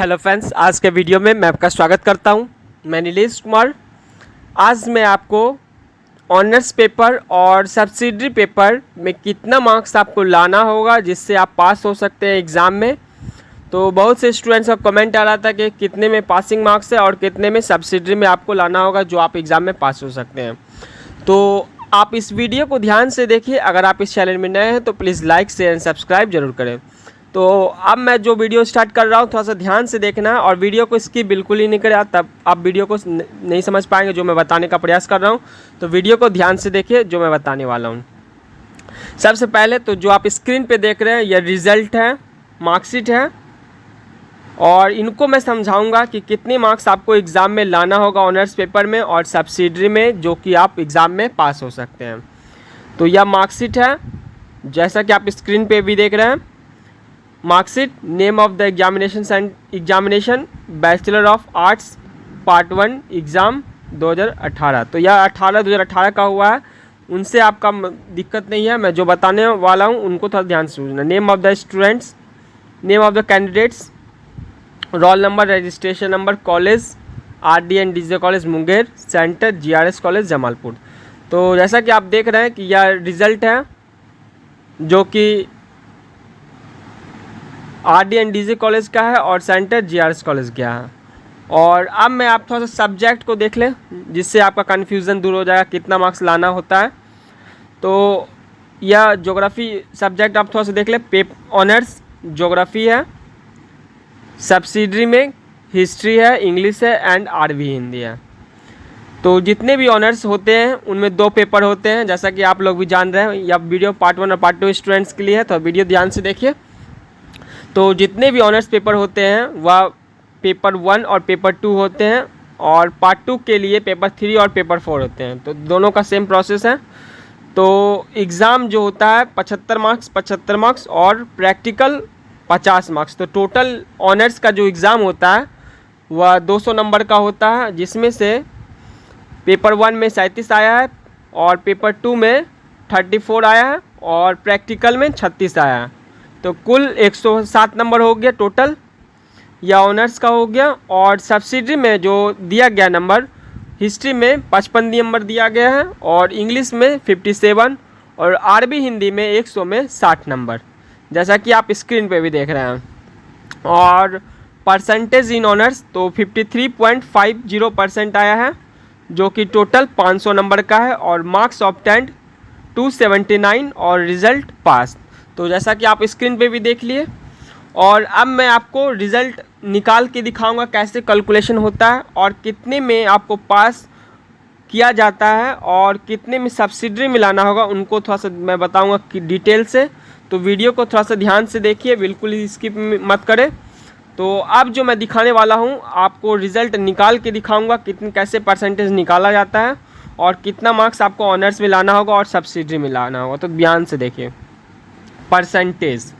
Hello friends, आज के video में मैं आपका स्वागत करता हूं। मैं नीलेश कुमार। आज मैं आपको ऑनर्स पेपर और सब्सिडरी पेपर में कितना मार्क्स आपको लाना होगा जिससे आप पास हो सकते हैं एग्ज़ाम में। तो बहुत से स्टूडेंट्स का कमेंट आ रहा था कि कितने में पासिंग मार्क्स है और कितने में सब्सिडरी में आपको लाना होगा जो आप एग्ज़ाम में पास हो सकते हैं। तो आप इस वीडियो को ध्यान से देखिए। अगर आप इस चैनल में नए हैं तो please like share and subscribe जरूर करें। तो अब मैं जो वीडियो स्टार्ट कर रहा हूँ थोड़ा सा ध्यान से देखना है और वीडियो को स्किप बिल्कुल ही नहीं करें, तब आप वीडियो को नहीं समझ पाएंगे जो मैं बताने का प्रयास कर रहा हूँ। तो वीडियो को ध्यान से देखिए जो मैं बताने वाला हूँ। सबसे पहले तो जो आप स्क्रीन पे देख रहे हैं यह रिज़ल्ट है, मार्कशीट है, और इनको मैं समझाऊंगा कि कितने मार्क्स आपको एग्ज़ाम में लाना होगा ऑनर्स पेपर में और सब्सिडरी में जो कि आप एग्ज़ाम में पास हो सकते हैं। तो यह मार्कशीट है जैसा कि आप स्क्रीन पे भी देख रहे हैं। Marksheet, name of the examination bachelor of arts part 1 exam 2018। तो यह 2018 का हुआ है, उनसे आपका दिक्कत नहीं है। मैं जो बताने वाला हूँ उनको थोड़ा ध्यान से सुनना। Name of the students, name of the candidates, roll number, registration number, college RDNDJ college Munger, centre GRS college Jamalpur. तो जैसा कि आप देख रहे हैं कि यह रिज़ल्ट है जो कि RDNDJ कॉलेज का है और सेंटर GRS कॉलेज का है। और अब मैं आप थोड़ा सा सब्जेक्ट को देख लें जिससे आपका कन्फ्यूज़न दूर हो जाएगा कितना मार्क्स लाना होता है। तो यह ज्योग्राफी सब्जेक्ट आप थोड़ा सा देख लें। ऑनर्स ज्योग्राफी है, सब्सिडरी में हिस्ट्री है, इंग्लिश है एंड RV हिंदी है। तो जितने भी ऑनर्स होते हैं उनमें 2 पेपर होते हैं जैसा कि आप लोग भी जान रहे हैं। यह वीडियो पार्ट 1 और पार्ट 2 स्टूडेंट्स के लिए है, तो वीडियो ध्यान से देखिए। तो जितने भी ऑनर्स पेपर होते हैं वह पेपर 1 और पेपर 2 होते हैं, और पार्ट 2 के लिए पेपर 3 और पेपर 4 होते हैं। तो दोनों का सेम प्रोसेस है। तो एग्ज़ाम जो होता है 75 मार्क्स और प्रैक्टिकल 50 मार्क्स। तो टोटल ऑनर्स का जो एग्ज़ाम होता है वह 200 नंबर का होता है, जिसमें से पेपर 1 में 37 आया है और पेपर 2 में 34 आया है और प्रैक्टिकल में 36 आया है। तो कुल 107 नंबर हो गया टोटल, या ऑनर्स का हो गया। और सब्सिडरी में जो दिया गया नंबर, हिस्ट्री में 55 नंबर दिया गया है और इंग्लिश में 57 और RV हिंदी में 100 में 60 नंबर, जैसा कि आप स्क्रीन पे भी देख रहे हैं। और परसेंटेज इन ऑनर्स तो 53.50% आया है जो कि टोटल 500 नंबर का है, और मार्क्स ऑब्टेन्ड 279 और रिज़ल्ट पास। तो जैसा कि आप स्क्रीन पे भी देख लिए। और अब मैं आपको रिज़ल्ट निकाल के दिखाऊंगा कैसे कैलकुलेशन होता है और कितने में आपको पास किया जाता है और कितने में सब्सिडरी मिलाना होगा, उनको थोड़ा सा मैं बताऊंगा कि डिटेल से। तो वीडियो को थोड़ा सा ध्यान से देखिए, बिल्कुल ही स्किप मत करें। तो अब जो मैं दिखाने वाला हूं आपको रिज़ल्ट निकाल के दिखाऊंगा कितने कैसे परसेंटेज निकाला जाता है और कितना मार्क्स आपको ऑनर्स में लाना होगा और सब्सिडरी में लाना होगा। तो ध्यान से देखिए। परसेंटेज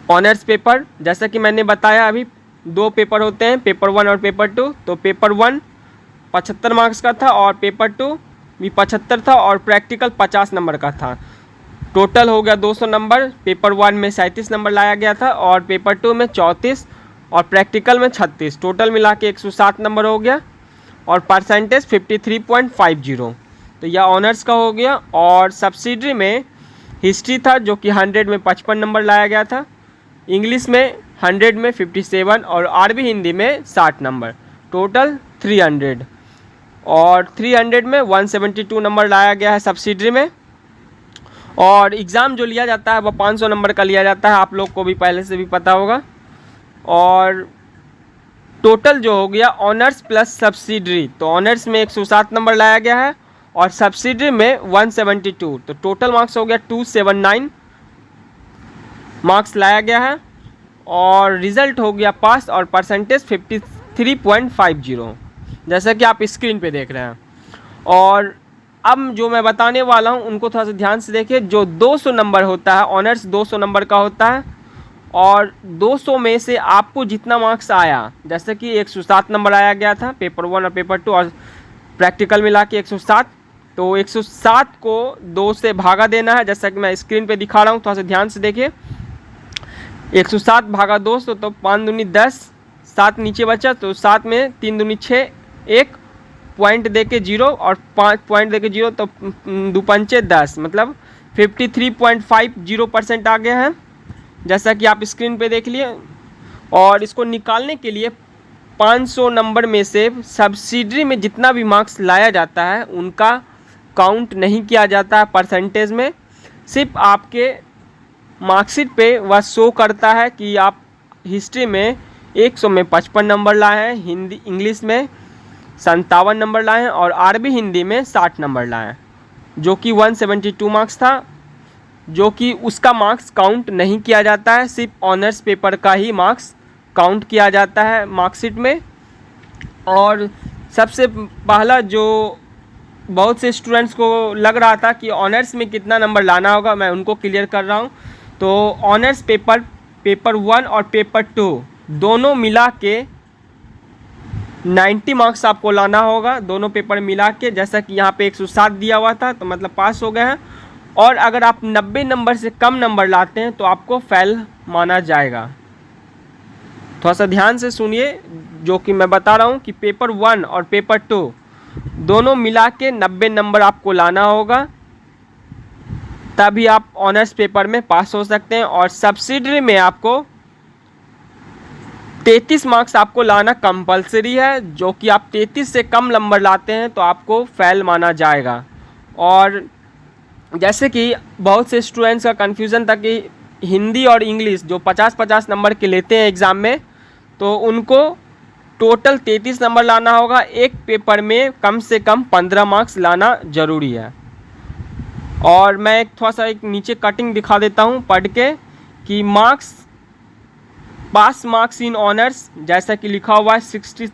ऑनर्स पेपर, जैसा कि मैंने बताया अभी 2 पेपर होते हैं, पेपर 1 और पेपर 2। तो पेपर 1 75 मार्क्स का था और पेपर 2 भी 75 था और प्रैक्टिकल 50 नंबर का था। टोटल हो गया 200 नंबर। पेपर 1 में 37 नंबर लाया गया था और पेपर 2 में 34 और प्रैक्टिकल में 36, टोटल मिला के 107 नंबर हो गया। और परसेंटेज 53.50। तो यह ऑनर्स का हो गया। और सब्सिडरी में हिस्ट्री था जो कि 100 में 55 नंबर लाया गया था, इंग्लिश में 100 में 57 और RV हिंदी में 60 नंबर, टोटल 300। और 300 में 172 नंबर लाया गया है सब्सिडरी में। और एग्ज़ाम जो लिया जाता है वह 500 नंबर का लिया जाता है, आप लोग को भी पहले से भी पता होगा। और टोटल जो हो गया ऑनर्स प्लस सब्सिडरी, तो ऑनर्स में 107 नंबर लाया गया है और सब्सिडरी में 172। तो टोटल मार्क्स हो गया 279 मार्क्स लाया गया है और रिज़ल्ट हो गया पास और परसेंटेज 53.50, जैसा कि आप स्क्रीन पे देख रहे हैं। और अब जो मैं बताने वाला हूं उनको थोड़ा सा ध्यान से देखिए। जो 200 नंबर होता है, ऑनर्स 200 नंबर का होता है और 200 में से आपको जितना मार्क्स आया, जैसे कि 107 नंबर आया गया था पेपर 1 और पेपर 2 और प्रैक्टिकल मिला के 107। तो 107 को 2 से भागा देना है, जैसा कि मैं स्क्रीन पे दिखा रहा हूँ, थोड़ा सा ध्यान से देखिए। 107 भागा 200 तो 5 दूनी 10, 7 नीचे बचा, तो 7 में 3 दूनी 6, 1 पॉइंट दे के 0 और 5 पॉइंट दे के 0, तो 2 पंचे 10, मतलब 53.50% आ गया है, जैसा कि आप स्क्रीन पे देख लिए। और इसको निकालने के लिए 500 नंबर में से सब्सिडरी में जितना भी मार्क्स लाया जाता है उनका काउंट नहीं किया जाता है परसेंटेज में, सिर्फ आपके मार्कशीट पे वह शो करता है कि आप हिस्ट्री में 100 में 55 नंबर लाए हैं, हिंदी इंग्लिश में 57 नंबर लाए हैं और अरबी हिंदी में 60 नंबर लाए हैं, जो कि 172 मार्क्स था, जो कि उसका मार्क्स काउंट नहीं किया जाता है, सिर्फ ऑनर्स पेपर का ही मार्क्स काउंट किया जाता है मार्कशीट में। और सबसे पहला जो बहुत से स्टूडेंट्स को लग रहा था कि ऑनर्स में कितना नंबर लाना होगा, मैं उनको क्लियर कर रहा हूँ। तो ऑनर्स पेपर 1 और पेपर 2 दोनों मिला के 90 मार्क्स आपको लाना होगा, दोनों पेपर मिला के। जैसा कि यहाँ पे 107 दिया हुआ था, तो मतलब पास हो गए हैं। और अगर आप 90 नंबर से कम नंबर लाते हैं तो आपको फेल माना जाएगा। थोड़ा सा ध्यान से सुनिए जो कि मैं बता रहा हूँ कि पेपर 1 और पेपर 2 दोनों मिला के 90 नंबर आपको लाना होगा, तभी आप ऑनर्स पेपर में पास हो सकते हैं। और सब्सिडरी में आपको 33 मार्क्स आपको लाना कंपलसरी है, जो कि आप 33 से कम नंबर लाते हैं तो आपको फेल माना जाएगा। और जैसे कि बहुत से स्टूडेंट्स का कन्फ्यूज़न था कि हिंदी और इंग्लिश जो 50-50 नंबर के लेते हैं एग्ज़ाम में, तो उनको टोटल 33 नंबर लाना होगा, एक पेपर में कम से कम 15 मार्क्स लाना ज़रूरी है। और मैं थोड़ा सा एक नीचे कटिंग दिखा देता हूँ पढ़ के कि पास मार्क्स इन ऑनर्स, जैसा कि लिखा हुआ है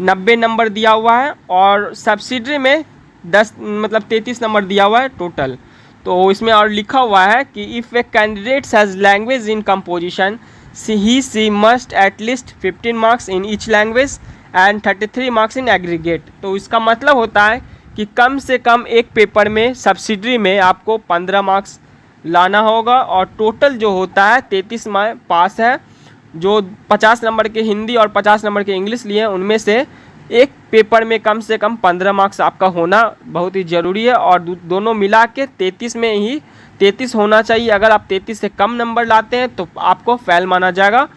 90 नंबर दिया हुआ है, और सब्सिडरी में 33 नंबर दिया हुआ है टोटल। तो इसमें और लिखा हुआ है कि if a candidate has language in composition he must at least 15 marks in each language and 33 marks in aggregate. तो इसका मतलब होता है कि कम से कम एक पेपर में सब्सिडरी में आपको 15 मार्क्स लाना होगा, और टोटल जो होता है 33 में पास है। जो 50 नंबर के हिंदी और 50 नंबर के इंग्लिश लिए हैं उनमें से एक पेपर में कम से कम 15 मार्क्स आपका होना बहुत ही ज़रूरी है, और दोनों मिला के 33 में ही 33 होना चाहिए। अगर आप 33 से कम नंबर लाते हैं तो आपको फेल माना जाएगा।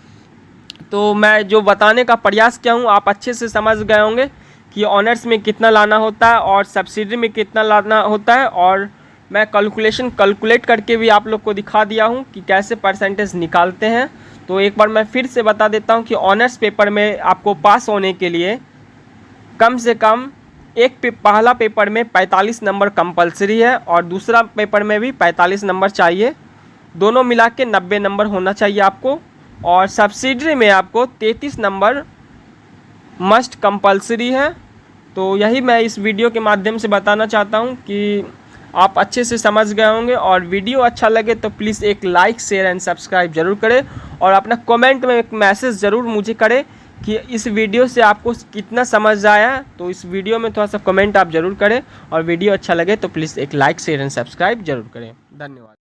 तो मैं जो बताने का प्रयास किया हूँ आप अच्छे से समझ गए होंगे कि ऑनर्स में कितना लाना होता है और सब्सिडरी में कितना लाना होता है, और मैं कैलकुलेट करके भी आप लोग को दिखा दिया हूँ कि कैसे परसेंटेज निकालते हैं। तो एक बार मैं फिर से बता देता हूँ कि ऑनर्स पेपर में आपको पास होने के लिए कम से कम पहला पेपर में 45 नंबर कंपलसरी है, और दूसरा पेपर में भी 45 नंबर चाहिए, दोनों मिला के 90 नंबर होना चाहिए आपको। और सब्सिडरी में आपको 33 नंबर मस्ट कंपलसरी है। तो यही मैं इस वीडियो के माध्यम से बताना चाहता हूँ कि आप अच्छे से समझ गए होंगे। और वीडियो अच्छा लगे तो प्लीज़ एक लाइक, शेयर एंड सब्सक्राइब ज़रूर करें, और अपना कमेंट में एक मैसेज ज़रूर मुझे करें कि इस वीडियो से आपको कितना समझ आया। तो इस वीडियो में थोड़ा सा कमेंट आप ज़रूर करें, और वीडियो अच्छा लगे तो प्लीज़ एक लाइक, शेयर एंड सब्सक्राइब ज़रूर करें। धन्यवाद।